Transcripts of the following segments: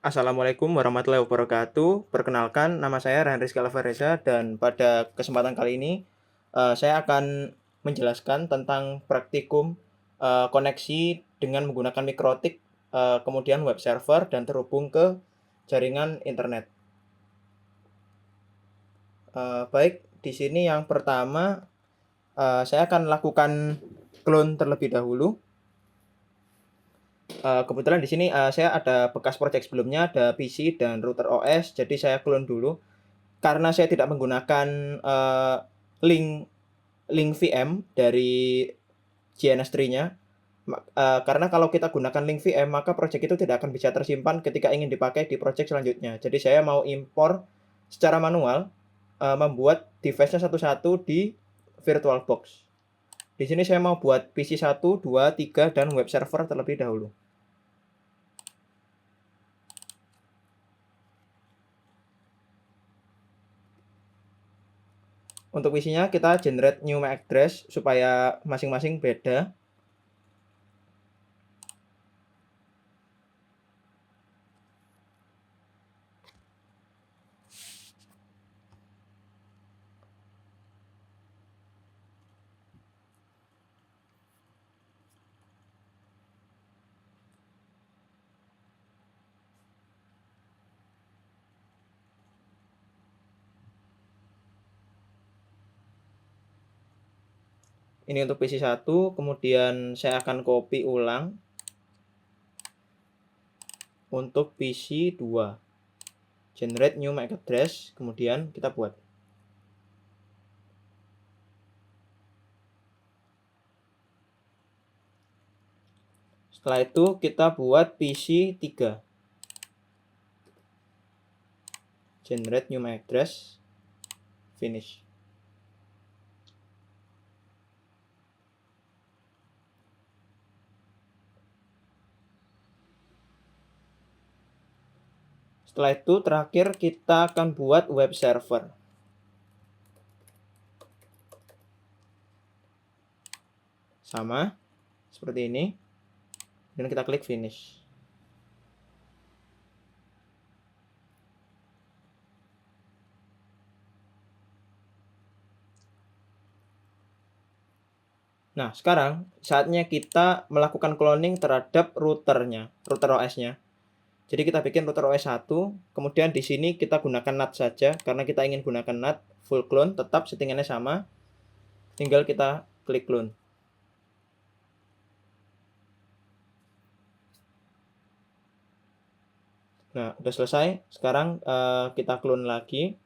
Assalamualaikum warahmatullahi wabarakatuh. Perkenalkan, nama saya Ryan Rizky Alvareza dan pada kesempatan kali ini saya akan menjelaskan tentang praktikum koneksi dengan menggunakan mikrotik, kemudian web server dan terhubung ke jaringan internet. Baik, di sini yang pertama saya akan lakukan clone terlebih dahulu. Kebetulan di sini saya ada bekas project sebelumnya, ada PC dan router OS, jadi saya clone dulu. Karena saya tidak menggunakan link link VM dari JNS Tree-nya, karena kalau kita gunakan link VM maka project itu tidak akan bisa tersimpan ketika ingin dipakai di project selanjutnya. Jadi saya mau impor secara manual, membuat device-nya satu-satu di VirtualBox. Di sini saya mau buat PC 1, 2, 3, dan web server terlebih dahulu. Untuk isinya kita generate new MAC address supaya masing-masing beda. Ini untuk PC 1, kemudian saya akan copy ulang untuk PC 2. Generate new MAC address, kemudian kita buat. Setelah itu kita buat PC 3. Generate new MAC address, finish. Setelah itu terakhir kita akan buat web server. Sama seperti ini. Dan kita klik finish. Nah, sekarang saatnya kita melakukan cloning terhadap routernya, router OS-nya. Jadi kita bikin router OS 1, kemudian di sini kita gunakan NAT saja karena kita ingin gunakan NAT full clone, tetap settingannya sama. Tinggal kita klik clone. Nah, udah selesai. Sekarang kita clone lagi.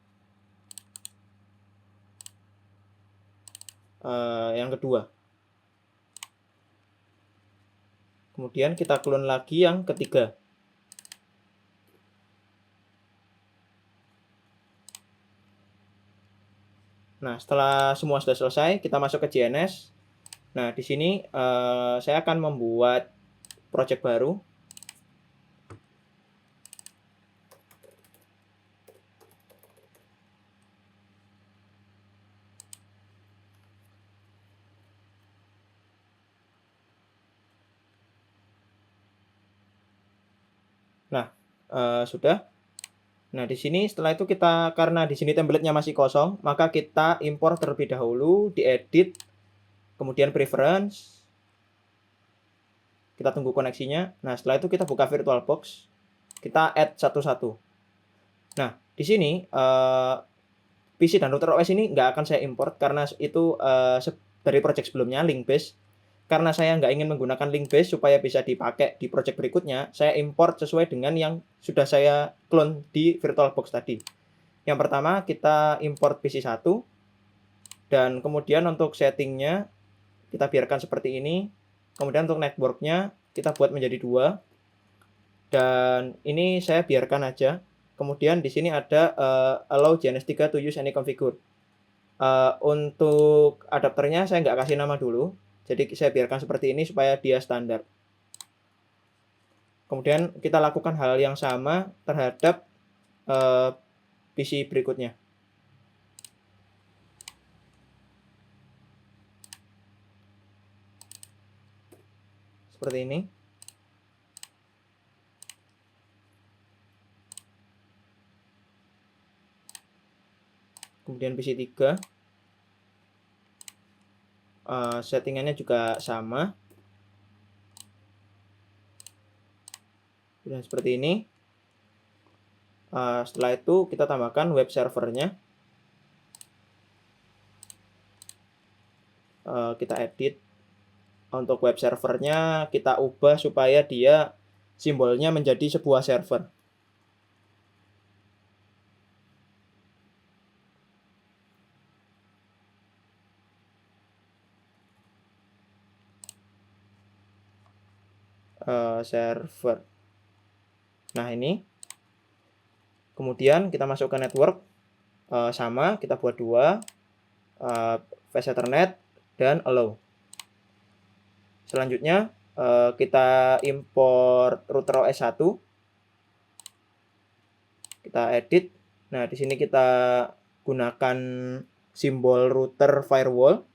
Yang kedua. Kemudian kita clone lagi yang ketiga. Nah, setelah semua sudah selesai, kita masuk ke JNS. Nah, di sini saya akan membuat project baru. Nah, sudah. Nah, di sini setelah itu kita, karena di sini template-nya masih kosong, maka kita impor terlebih dahulu, diedit, kemudian preference. Kita tunggu koneksinya. Nah, setelah itu kita buka VirtualBox. Kita add satu-satu. Nah, di sini PC dan router OS ini nggak akan saya import karena itu dari project sebelumnya, link base. Karena saya nggak ingin menggunakan link base supaya bisa dipakai di project berikutnya, saya import sesuai dengan yang sudah saya clone di VirtualBox tadi. Yang pertama, kita import PC 1. Dan kemudian untuk settingnya, kita biarkan seperti ini. Kemudian untuk networknya, kita buat menjadi 2. Dan ini saya biarkan aja. Kemudian di sini ada allow JNS3 to use any configure. Untuk adapternya saya nggak kasih nama dulu. Jadi saya biarkan seperti ini supaya dia standar. Kemudian kita lakukan hal yang sama terhadap PC berikutnya. Seperti ini. kemudian PC 3. Settingannya juga sama. Dan seperti ini. Setelah itu kita tambahkan web servernya. Kita edit. Untuk web servernya kita ubah supaya dia simbolnya menjadi sebuah server. Server. Nah, ini. Kemudian kita masuk ke network. Sama, kita buat 2. Fast Ethernet dan allow. Selanjutnya kita import router OS 1. Kita edit. Nah, di sini kita gunakan simbol router firewall.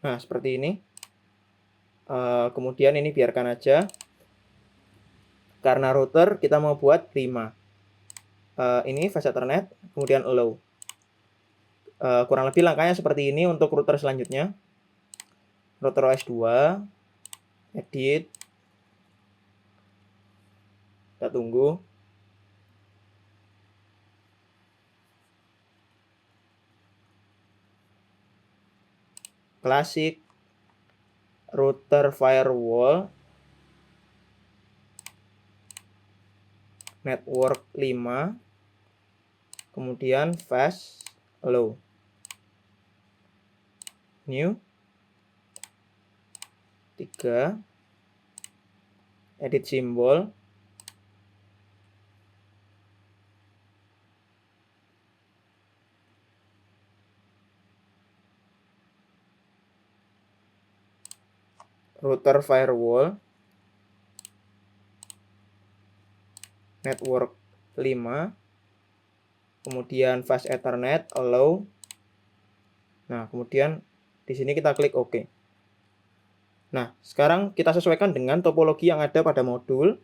Nah, seperti ini. Kemudian ini biarkan aja. Karena router kita mau buat 5. Ini Fast Ethernet, kemudian allow. Kurang lebih langkahnya seperti ini untuk router selanjutnya. Router OS 2. Edit. Kita tunggu. Klasik. Router firewall. Network 5. Kemudian fast, allow. New. 3. Edit simbol. Router firewall. Network 5. Kemudian fast Ethernet, allow. Nah, kemudian di sini kita klik OK. Nah, sekarang kita sesuaikan dengan topologi yang ada pada modul,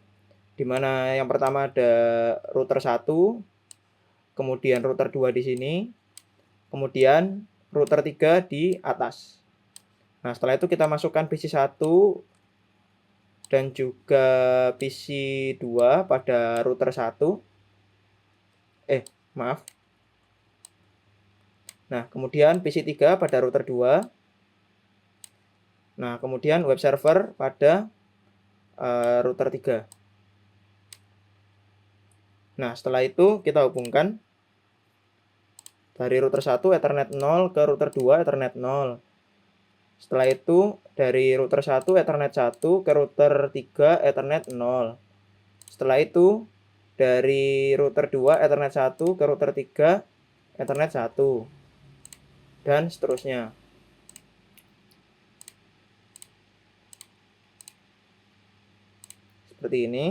di mana yang pertama ada router 1, kemudian router 2 di sini, kemudian router 3 di atas. Nah, setelah itu kita masukkan PC 1 dan juga PC 2 pada router 1. Maaf. Nah, kemudian PC 3 pada router 2. Nah, kemudian web server pada router 3. Nah, setelah itu kita hubungkan dari router 1 Ethernet 0 ke router 2 Ethernet 0. Setelah itu dari router 1 Ethernet 1 ke router 3 Ethernet 0. Setelah itu dari router 2 Ethernet 1 ke router 3 Ethernet 1. Dan seterusnya. Seperti ini.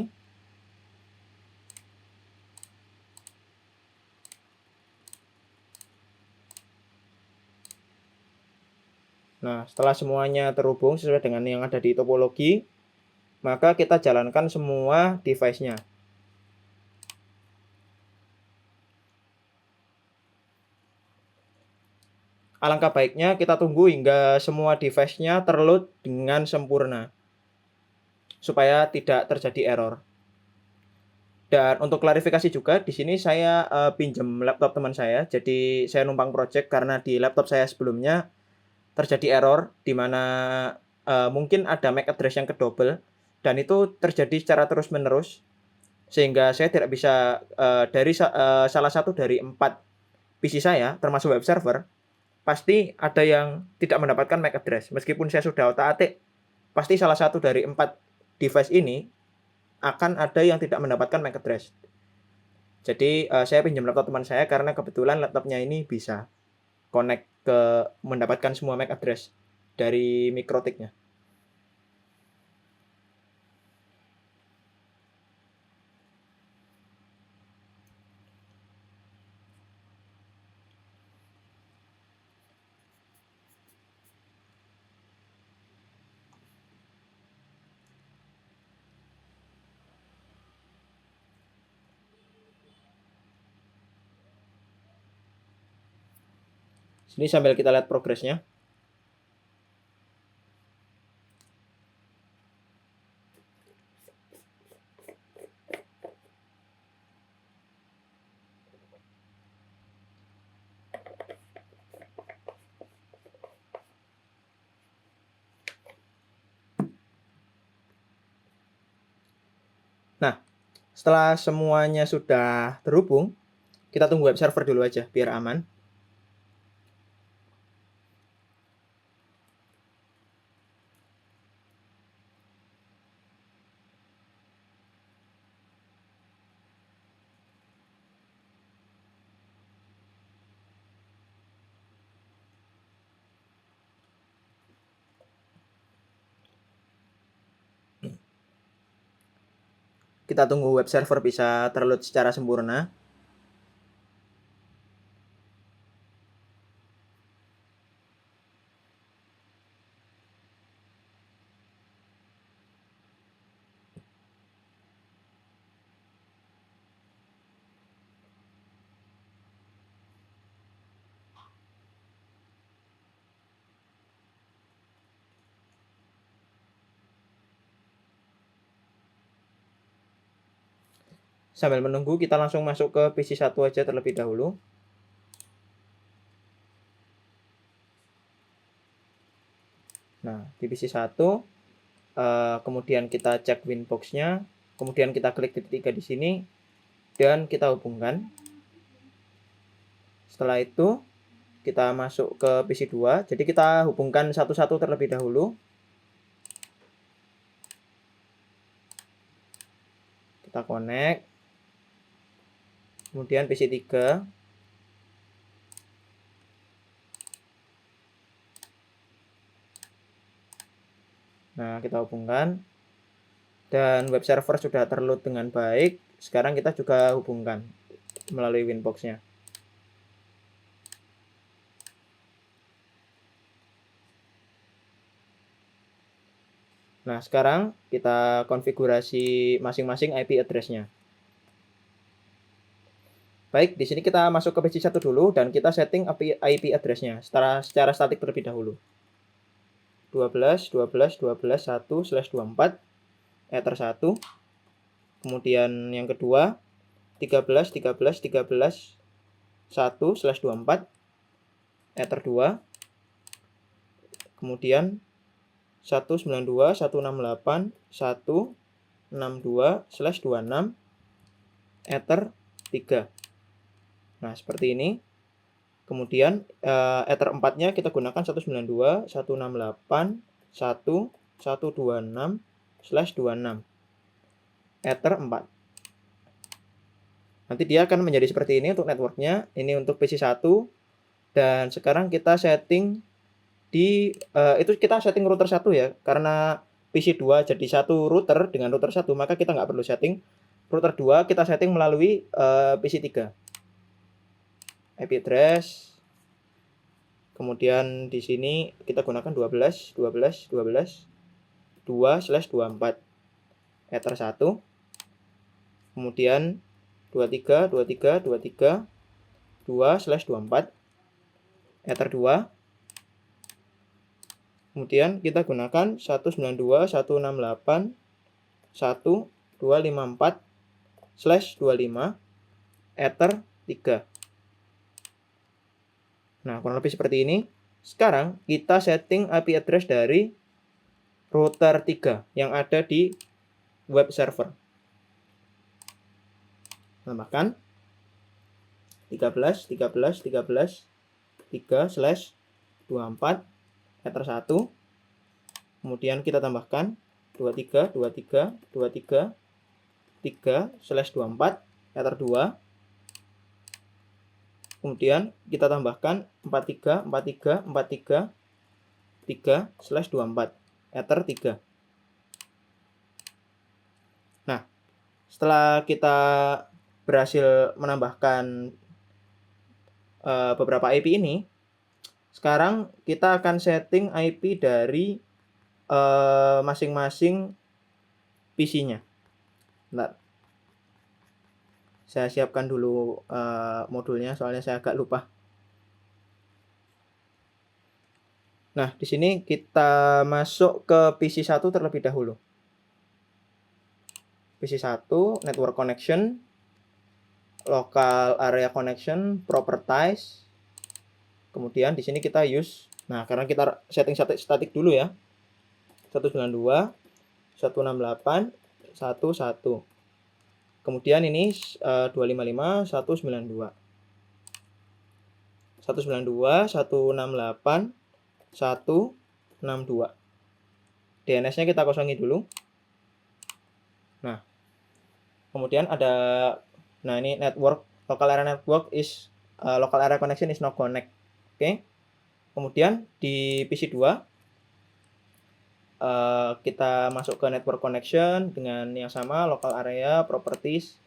Nah, setelah semuanya terhubung sesuai dengan yang ada di topologi, maka kita jalankan semua device-nya. Alangkah baiknya kita tunggu hingga semua device-nya terload dengan sempurna, supaya tidak terjadi error. Dan untuk klarifikasi juga, di sini saya pinjam laptop teman saya, jadi saya numpang project karena di laptop saya sebelumnya terjadi error, di mana mungkin ada MAC address yang kedouble, dan itu terjadi secara terus-menerus, sehingga saya tidak bisa dari salah satu dari 4 PC saya, termasuk web server, pasti ada yang tidak mendapatkan MAC address. Meskipun saya sudah otak-atik, pasti salah satu dari 4 device ini akan ada yang tidak mendapatkan MAC address. Jadi saya pinjam laptop teman saya karena kebetulan laptopnya ini bisa connect ke mendapatkan semua MAC address dari MikroTik-nya. Ini sambil kita lihat progresnya. Nah, setelah semuanya sudah terhubung, kita tunggu web server dulu aja biar aman. Kita tunggu web server bisa terload secara sempurna. Sambil menunggu, kita langsung masuk ke PC 1 aja terlebih dahulu. Nah, di PC 1, kemudian kita cek Winbox-nya, kemudian kita klik titik 3 di sini, dan kita hubungkan. Setelah itu, kita masuk ke PC 2, jadi kita hubungkan satu-satu terlebih dahulu. Kita connect. Kemudian PC 3. Nah, kita hubungkan. Dan web server sudah terload dengan baik. Sekarang kita juga hubungkan melalui Winbox-nya. Nah, sekarang kita konfigurasi masing-masing IP address-nya. Baik, di sini kita masuk ke PC 1 dulu dan kita setting IP address-nya secara statik terlebih dahulu. 12.12.12.1/24 ether 1. Kemudian yang kedua 13.13.13.1/24 ether 2. Kemudian 192.168.162/26 ether 3. Nah, seperti ini. Kemudian ether 4-nya kita gunakan 192.168.1.126/26 ether 4. Nanti dia akan menjadi seperti ini untuk networknya. Ini untuk PC 1. Dan sekarang kita setting di itu kita setting router 1 ya. Karena PC 2 jadi satu router dengan router 1, maka kita nggak perlu setting. Router 2 kita setting melalui PC 3. IP address. Kemudian di sini kita gunakan 12.12.12.2/24 ether 1. Kemudian 23.23.23.2/24 ether 2. Kemudian kita gunakan 192.168.1.254/25 ether 3. Nah, kurang lebih seperti ini. Sekarang kita setting IP address dari router 3 yang ada di web server. Tambahkan 13.13.13.3/24 ether 1. Kemudian kita tambahkan 23.23.23.3/24 ether 2. Kemudian kita tambahkan 43.43.43.3/24 ether 3. Nah, setelah kita berhasil menambahkan beberapa IP ini, sekarang kita akan setting IP dari masing-masing PC-nya. Bentar. Saya siapkan dulu modulnya, soalnya saya agak lupa. Nah, di sini kita masuk ke PC1 terlebih dahulu. PC1, network connection, local area connection, properties. Kemudian di sini kita use. Nah, karena kita setting statik dulu ya. 192, 168, 11. Kemudian ini 255, 192. 192, 168, 162. DNS-nya kita kosongi dulu. Nah, kemudian ada, nah ini network, local area network is, local area connection is no connect. Oke. Kemudian di PC2 kita masuk ke network connection dengan yang sama, local area, properties.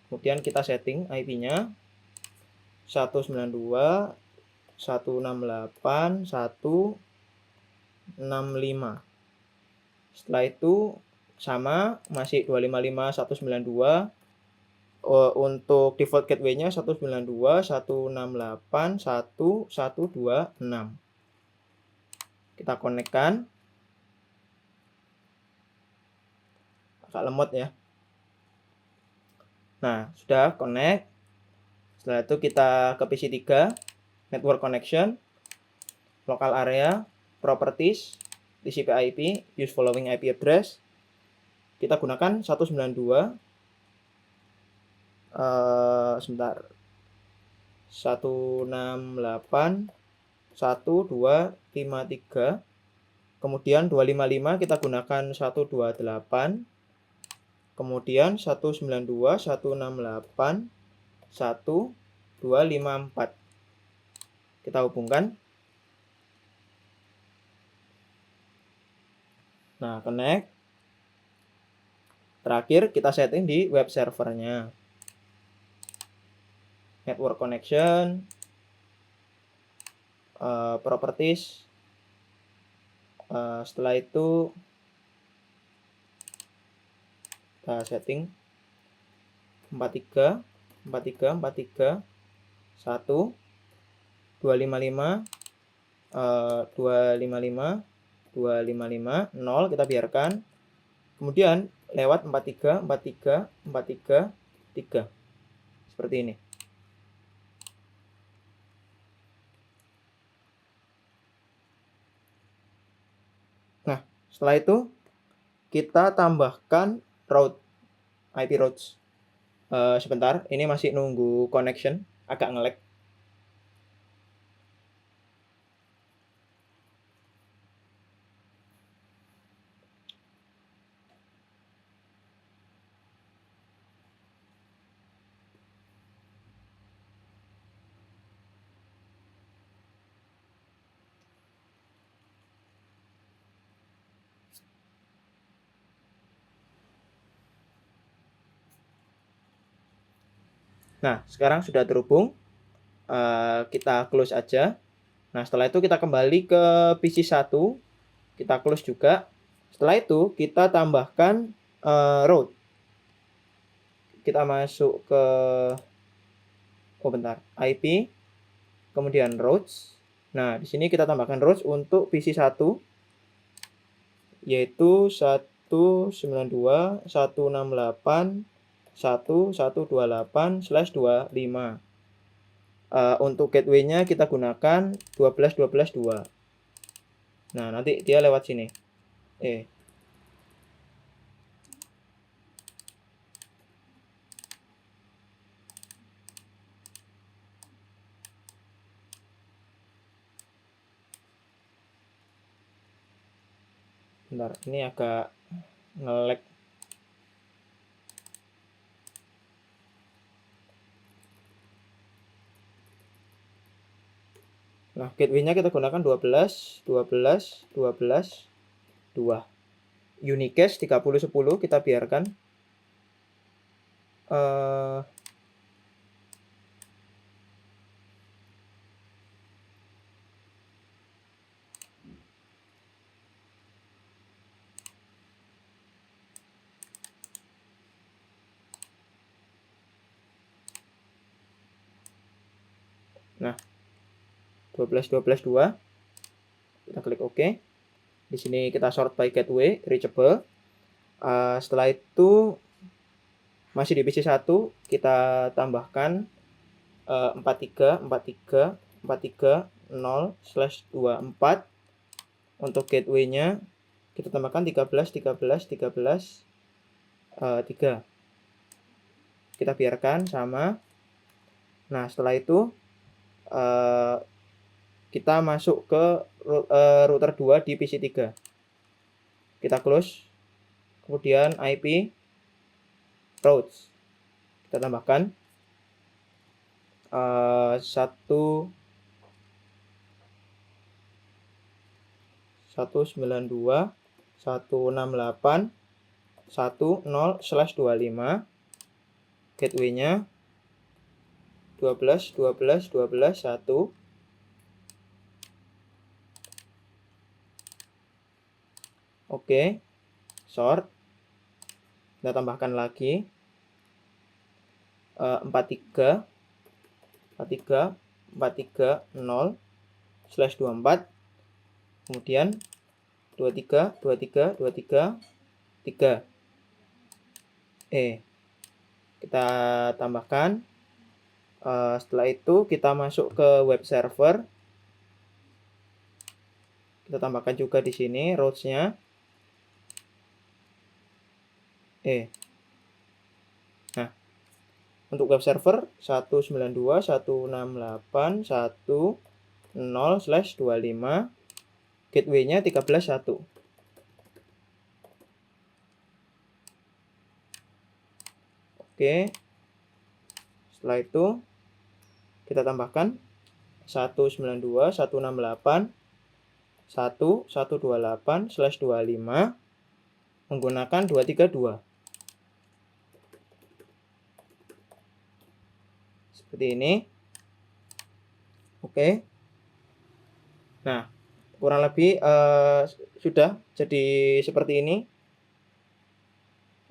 Kemudian kita setting IP-nya 192, 168, 165. Setelah itu sama, masih 255, 192. Untuk default gateway-nya 192, 168, 126. Kita connect-kan. Agak lemot ya. Nah, sudah connect. Setelah itu kita ke PC3, network connection, local area, properties, TCP IP, use following IP address. Kita gunakan 192, sebentar, 168, 1253. Kemudian 255 kita gunakan 128. Kemudian 192, 168, 1254. Kita hubungkan. Nah, connect. Terakhir kita setting di web servernya. Network connection, properties. Setelah itu kita setting 43, 43, 43, 1, 255, 255, 255, 0 kita biarkan. Kemudian lewat 43, 43, 43, 3. Seperti ini. Nah, setelah itu kita tambahkan route, IP routes. Sebentar, ini masih nunggu connection, agak nge-lag. Nah, sekarang sudah terhubung. Kita close aja. Nah, setelah itu kita kembali ke PC1. Kita close juga. Setelah itu kita tambahkan route. Kita masuk ke, bentar, IP, kemudian routes. Nah, di sini kita tambahkan routes untuk PC1, yaitu 192, 168, 1128/25. Untuk gateway-nya kita gunakan 12.12.2. Nah, nanti dia lewat sini. Bentar, ini agak nge-lag. Nah, gateway-nya kita gunakan 12, 12, 12, 2. Unicast 3010 kita biarkan. Nah, 12, 12, 2. Kita klik OK. Di sini kita sort by gateway, reachable. Setelah itu masih di PC 1, kita tambahkan 43.0/24. Untuk gateway-nya kita tambahkan 13. 3. Kita biarkan sama. Nah, setelah itu kita masuk ke router 2 di PC 3. Kita close. Kemudian IP routes. Kita tambahkan 192.168.10/25. Gateway-nya 12. 1. Oke, sort. Kita tambahkan lagi 43.0/24. Kemudian 23. Kita tambahkan. Setelah itu kita masuk ke web server. Kita tambahkan juga di sini routes-nya. Nah, untuk web server 192.168.10/25. Gateway-nya 13.1. Oke. Setelah itu kita tambahkan 192.168.1128/25 menggunakan 232. Seperti ini. Oke. Nah, kurang lebih sudah jadi seperti ini.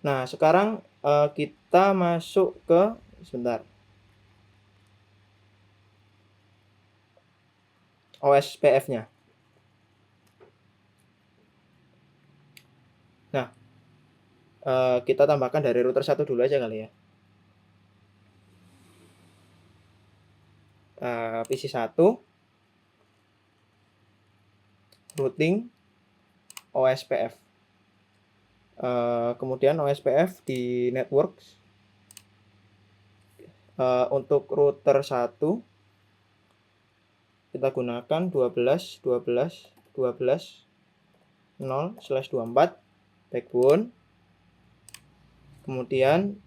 Nah, sekarang kita masuk ke OSPF-nya. Nah, kita tambahkan dari router 1 dulu aja kali ya. PC 1 routing OSPF. Kemudian OSPF di networks. Untuk router 1 kita gunakan 12.12.12.0/24 backbone. Kemudian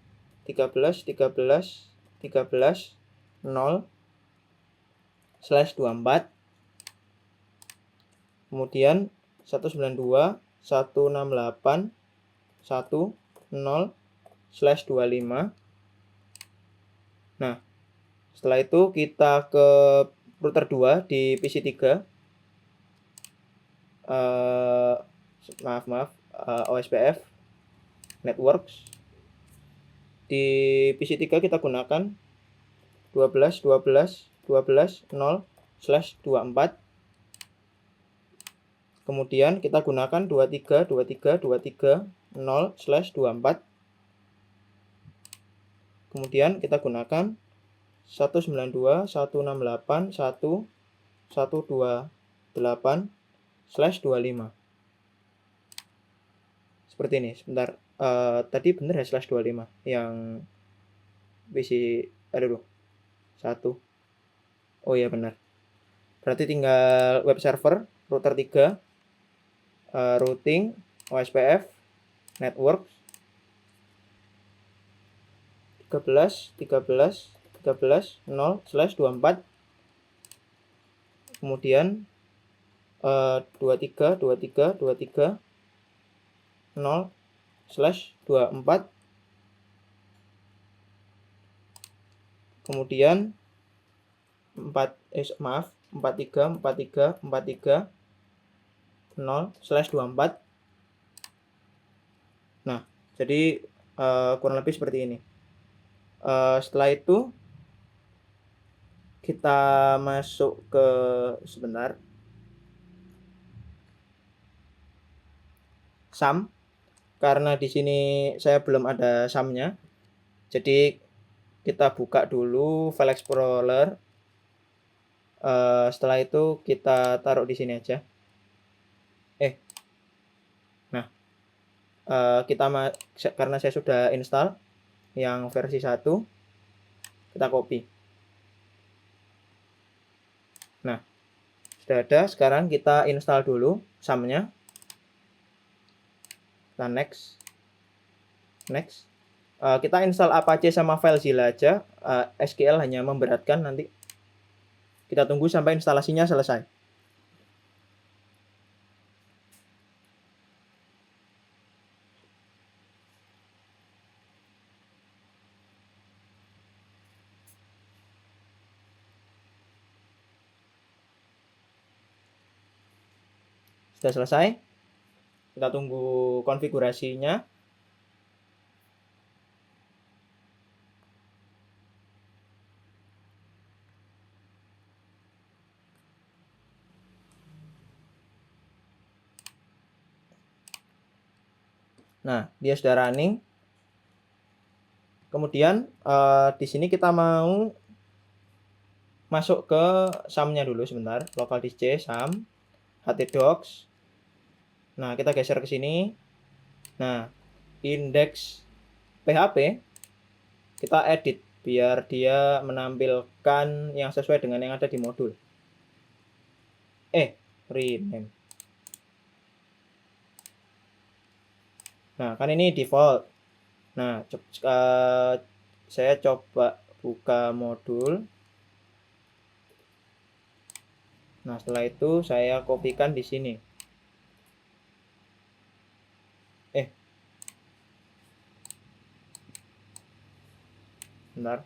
13.13.13.0/24. Kemudian 192.168.10/25. Nah, setelah itu kita ke router 2 di PC 3. OSPF networks. Di PC 3 kita gunakan 12.12.12.0/24. Kemudian kita gunakan 23.23.23.0/24. Kemudian kita gunakan 192.168.128/25. Seperti ini. Sebentar. Tadi bener ya /25 yang PC aduh 1. Oh iya benar. Berarti tinggal web server router 3 routing OSPF network 13.13.13.0/24. Kemudian 23.23.23.0/24. Kemudian 43.43.43.0/24. Nah, jadi kurang lebih seperti ini. Setelah itu kita masuk ke sum, karena di sini saya belum ada sumnya. Jadi kita buka dulu file explorer. Setelah itu kita taruh di sini aja. Nah, karena saya sudah install yang versi 1, kita copy. Nah, sudah ada. Sekarang kita install dulu sumnya. Kita next. Kita install Apache sama FileZilla aja. SQL hanya memberatkan nanti. Kita tunggu sampai instalasinya selesai. Sudah selesai. Kita tunggu konfigurasinya. Nah, dia sudah running. Kemudian di sini kita mau masuk ke sum-nya dulu sebentar. Local disk C, sum, htdocs. Nah, kita geser ke sini. Nah, index PHP kita edit biar dia menampilkan yang sesuai dengan yang ada di modul. Rename. Nah, kan ini default. Nah, saya coba buka modul. Nah, setelah itu saya kopikan di sini. Bentar.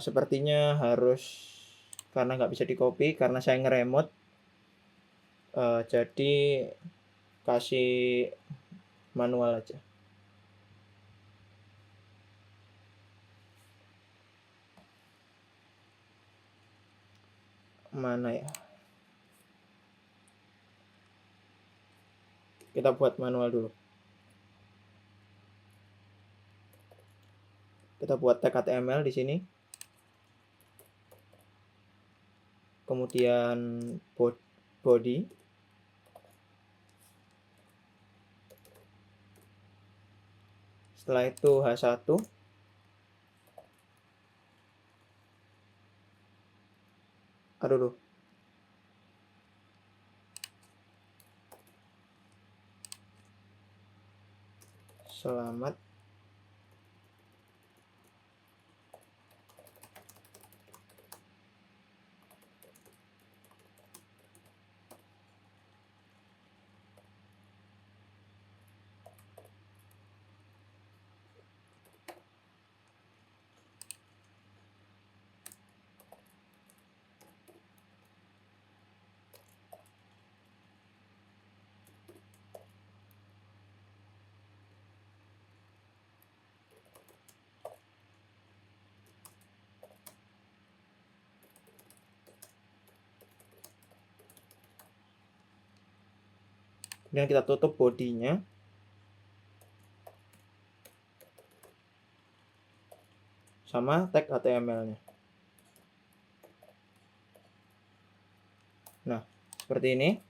Sepertinya harus, karena nggak bisa di copy karena saya nge-remote, jadi kasih manual aja. Mana ya? Kita buat manual dulu. Kita buat tag HTML di sini. Kemudian body. Setelah itu H1. Aduh. Selamat. Kemudian kita tutup bodinya. Sama tag HTML-nya. Nah, seperti ini.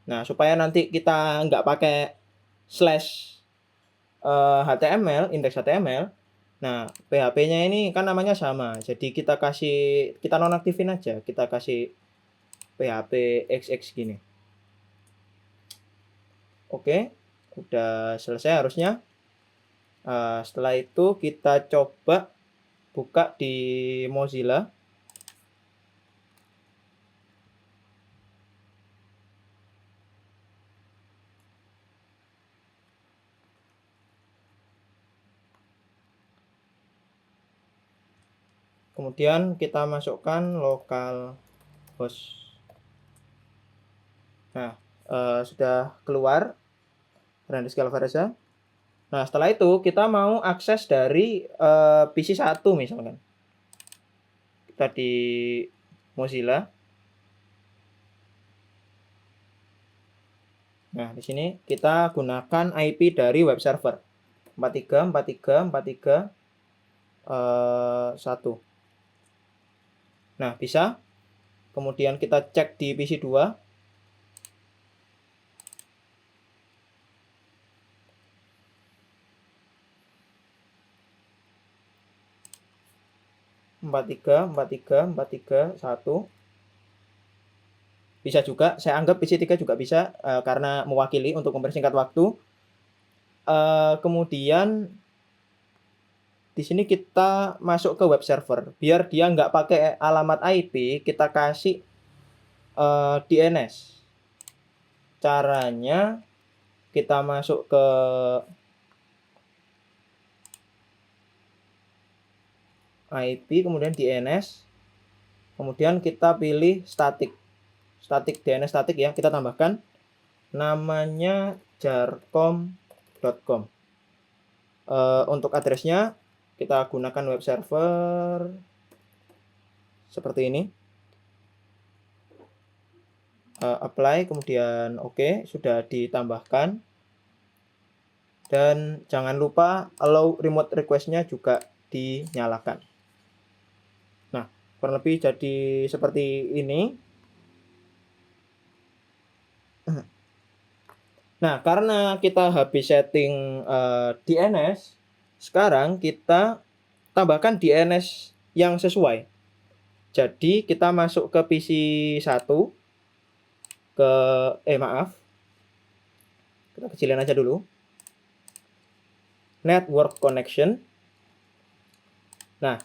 Nah, supaya nanti kita nggak pakai slash HTML, indeks HTML. Nah, PHP-nya ini kan namanya sama. Jadi kita nonaktifin aja. Kita kasih PHP XX gini. Oke, udah selesai harusnya. Setelah itu kita coba buka di Mozilla. Kemudian kita masukkan localhost. Nah, sudah keluar Randisk Alvareza. Nah, setelah itu kita mau akses dari PC 1 misalkan. Kita di Mozilla. Nah, di sini kita gunakan IP dari web server 434343 1. Nah, bisa. Kemudian kita cek di PC 2. 434343 1. Bisa juga, saya anggap PC 3 juga bisa karena mewakili untuk mempersingkat waktu. Kemudian di sini kita masuk ke web server. Biar dia nggak pakai alamat IP, kita kasih DNS. Caranya kita masuk ke IP, kemudian DNS, kemudian kita pilih static DNS static ya, kita tambahkan namanya jarcom.com. Untuk addressnya kita gunakan web server seperti ini. Apply, kemudian oke, sudah ditambahkan. Dan jangan lupa allow remote request-nya juga dinyalakan. Nah, kurang lebih jadi seperti ini. Nah, karena kita habis setting DNS, sekarang kita tambahkan DNS yang sesuai. Jadi kita masuk ke PC 1, kita kecilin aja dulu. Network connection. Nah,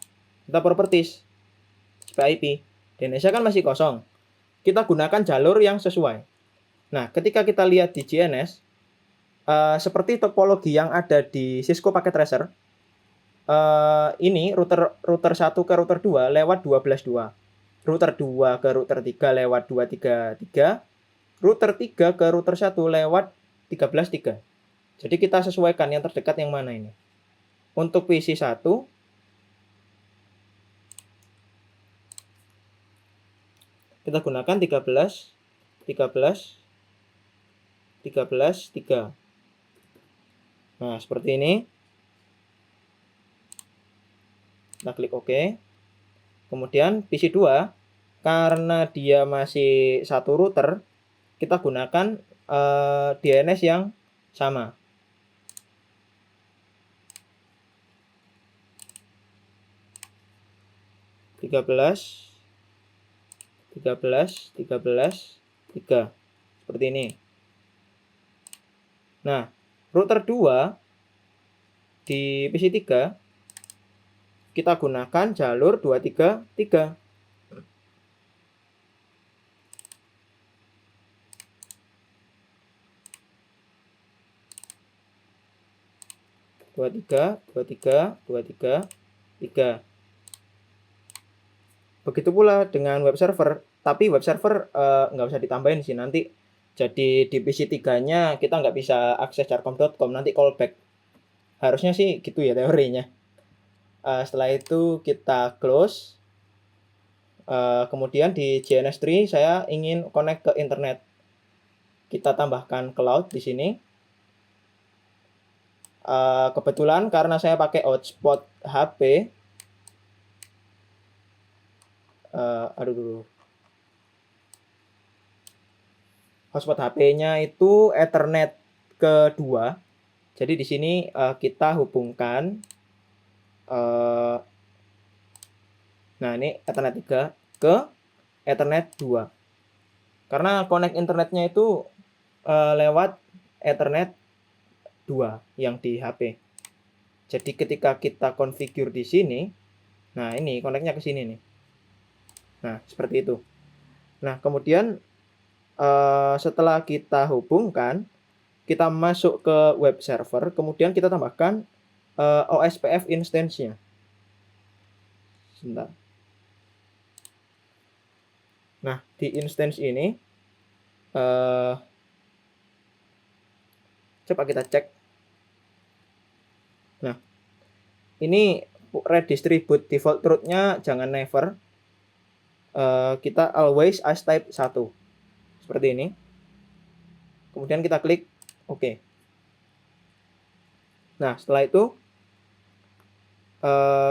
kita properties IP. DNS-nya kan masih kosong. Kita gunakan jalur yang sesuai. Nah, ketika kita lihat di DNS, seperti topologi yang ada di Cisco Packet Tracer, ini router 1 ke router 2 lewat 12.2. Router 2 ke router 3 lewat 233. Router 3 ke router 1 lewat 13.3. Jadi kita sesuaikan yang terdekat yang mana ini. Untuk PC 1, kita gunakan 13.3. Nah, seperti ini. Kita klik OK. Kemudian PC 2, karena dia masih satu router, kita gunakan DNS yang sama. Tiga belas, 3. Seperti ini. Nah, router 2 di PC 3 kita gunakan jalur 233. Dua tiga. Begitu pula dengan web server, tapi web server nggak usah ditambahin sih, nanti jadi di PC 3-nya kita nggak bisa akses jarcom.com, nanti callback. Harusnya sih gitu ya teorinya. Setelah itu kita close. Kemudian di JNS3 saya ingin connect ke internet. Kita tambahkan cloud di sini. Kebetulan karena saya pakai hotspot HP, hotspot HP-nya itu Ethernet kedua. Jadi di sini kita hubungkan, nah ini Ethernet 3 ke Ethernet 2. Karena connect internetnya itu lewat Ethernet 2 yang di HP. Jadi ketika kita configure di sini, nah ini connect-nya ke sini nih. Nah, seperti itu. Nah, kemudian setelah kita hubungkan, kita masuk ke web server, kemudian kita tambahkan OSPF instance-nya. Sebentar. Nah, di instance ini Coba kita cek. Nah, ini redistribute default truth-nya jangan never. Kita always as type 1. Seperti ini. Kemudian kita klik OK. Nah, setelah itu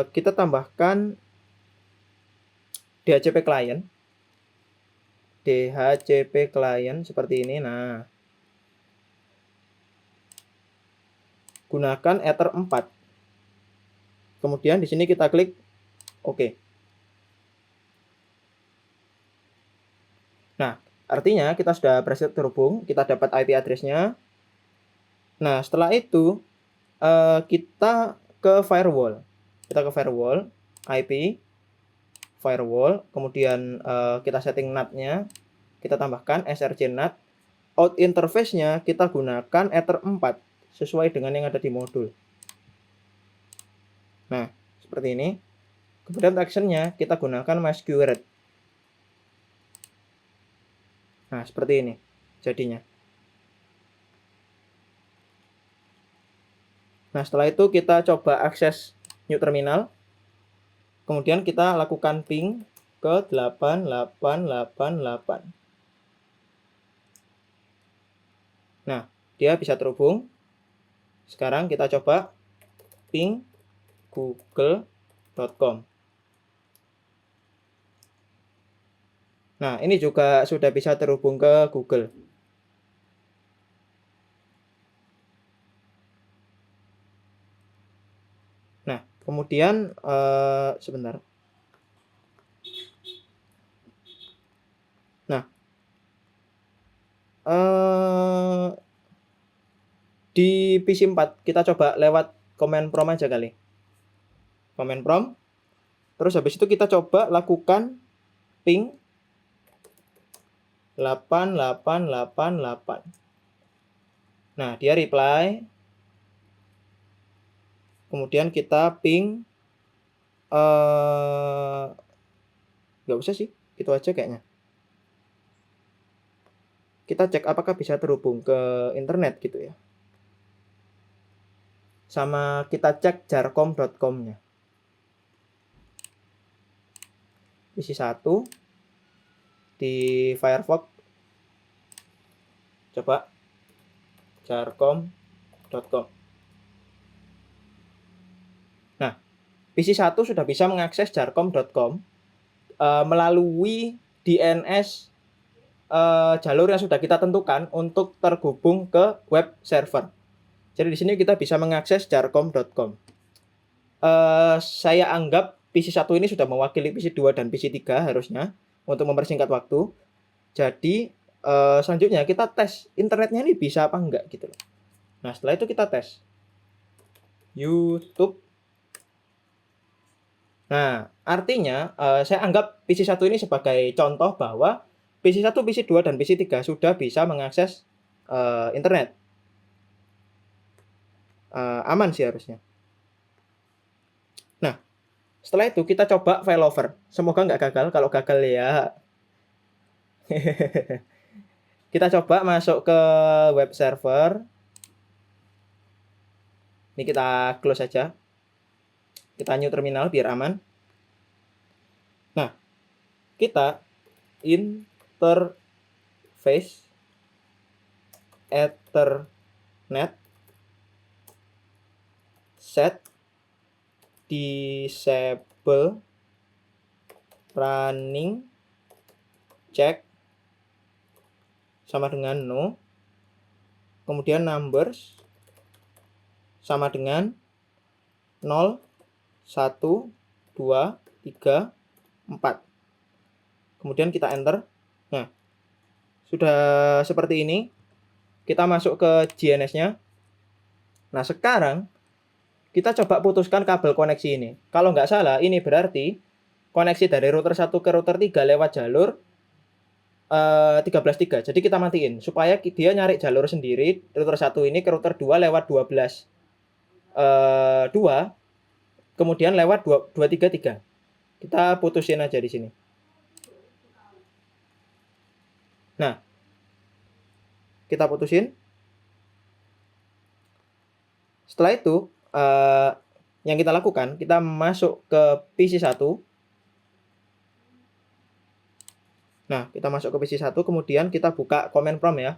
kita tambahkan DHCP client. DHCP client seperti ini. Nah, gunakan Ether 4. Kemudian di sini kita klik OK. Nah, artinya kita sudah berhasil terhubung, kita dapat IP address-nya. Nah, setelah itu kita ke firewall. Kita ke firewall, IP, firewall, kemudian kita setting NAT-nya, kita tambahkan src NAT. Out interface-nya kita gunakan Ether 4 sesuai dengan yang ada di modul. Nah, seperti ini. Kemudian action-nya kita gunakan masquerade. Nah, seperti ini jadinya. Nah, setelah itu kita coba akses new terminal. Kemudian kita lakukan ping ke 8888. Nah, dia bisa terhubung. Sekarang kita coba ping google.com. Nah, ini juga sudah bisa terhubung ke Google. Nah, kemudian sebentar. Nah, di PC 4 kita coba lewat command prompt aja kali. Command prompt. Terus habis itu kita coba lakukan ping 8888. Nah, dia reply. Kemudian kita ping nggak usah sih, itu aja kayaknya. Kita cek apakah bisa terhubung ke internet gitu ya. Sama kita cek jarcom.com-nya. Isi 1 di Firefox. Coba jarcom.com. Nah, PC1 sudah bisa mengakses jarcom.com melalui DNS jalur yang sudah kita tentukan untuk terhubung ke web server. Jadi di sini kita bisa mengakses jarcom.com. Saya anggap PC1 ini sudah mewakili PC2 dan PC3 harusnya untuk mempersingkat waktu. Jadi selanjutnya kita tes internetnya ini bisa apa enggak gitu loh. Nah, setelah itu kita tes YouTube. Nah, artinya saya anggap PC1 ini sebagai contoh bahwa PC1, PC2, dan PC3 sudah bisa mengakses internet. Aman sih harusnya. Nah, setelah itu kita coba failover. Semoga nggak gagal. Kalau gagal ya kita coba masuk ke web server. Ini kita close saja. Kita new terminal biar aman. Nah, kita interface Ethernet set disable running check sama dengan no. Kemudian numbers sama dengan 0, 1, 2, 3, 4. Kemudian kita enter. Nah, sudah seperti ini. Kita masuk ke GNS-nya. Nah, sekarang kita coba putuskan kabel koneksi ini. Kalau nggak salah, ini berarti koneksi dari router 1 ke router 3 lewat jalur 13.3. Jadi kita matiin supaya dia nyari jalur sendiri. Router 1 ini ke router 2 lewat 12.2, kemudian lewat 233. Kita putusin aja di sini. Nah, kita putusin. Setelah itu yang kita lakukan, kita masuk ke PC 1. Nah, kita masuk ke PC 1, kemudian kita buka command prompt ya.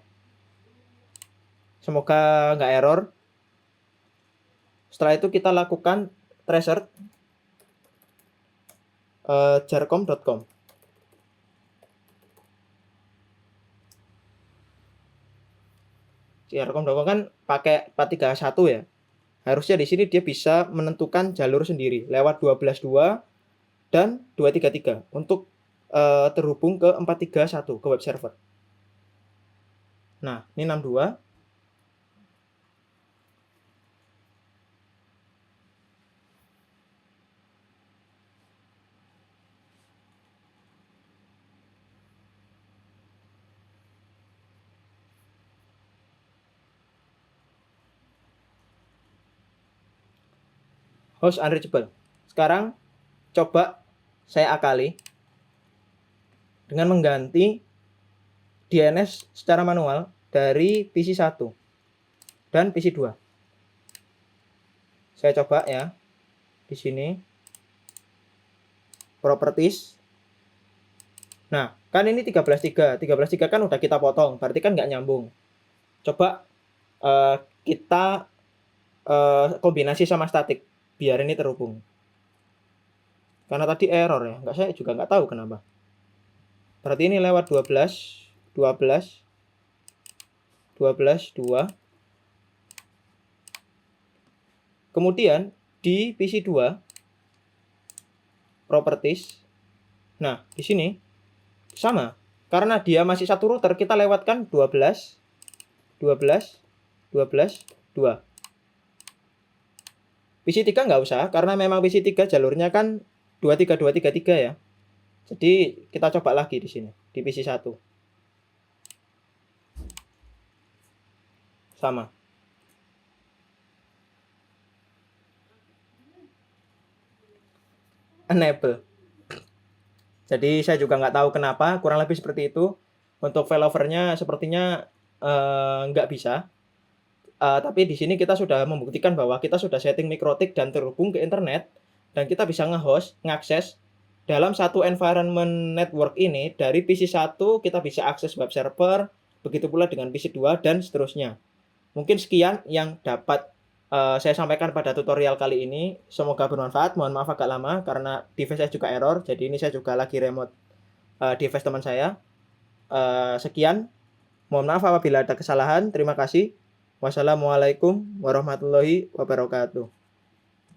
Semoga nggak error. Setelah itu kita lakukan tracer jarcom.com. Jarcom.com kan pakai 431 ya. Harusnya di sini dia bisa menentukan jalur sendiri lewat 12.2 dan 233 untuk terhubung ke 431 ke web server. Nah, ini 62. Host unreachable. Sekarang coba saya akali dengan mengganti DNS secara manual dari PC 1 dan PC 2. Saya coba ya. Di sini properties. Nah, kan ini 13.3. 13.3 kan udah kita potong, berarti kan nggak nyambung. Coba kita kombinasi sama statik biar ini terhubung. Karena tadi error ya, saya juga nggak tahu kenapa. Berarti ini lewat 12, 12, 12, 2. Kemudian di PC 2 properties. Nah, di sini sama. Karena dia masih satu router, kita lewatkan 12, 12, 12, 2. PC 3 nggak usah, karena memang PC 3 jalurnya kan 23233 ya. Jadi kita coba lagi di sini, di PC 1. Sama. Enable. Jadi saya juga nggak tahu kenapa, kurang lebih seperti itu. Untuk failovernya sepertinya nggak bisa. Tapi di sini kita sudah membuktikan bahwa kita sudah setting MikroTik dan terhubung ke internet. Dan kita bisa nge-host, ngakses dalam satu environment network ini. Dari PC 1 kita bisa akses web server, begitu pula dengan PC 2 dan seterusnya. Mungkin sekian yang dapat saya sampaikan pada tutorial kali ini. Semoga bermanfaat. Mohon maaf agak lama karena device saya juga error. Jadi ini saya juga lagi remote device teman saya. Sekian. Mohon maaf apabila ada kesalahan. Terima kasih. Wassalamualaikum warahmatullahi wabarakatuh.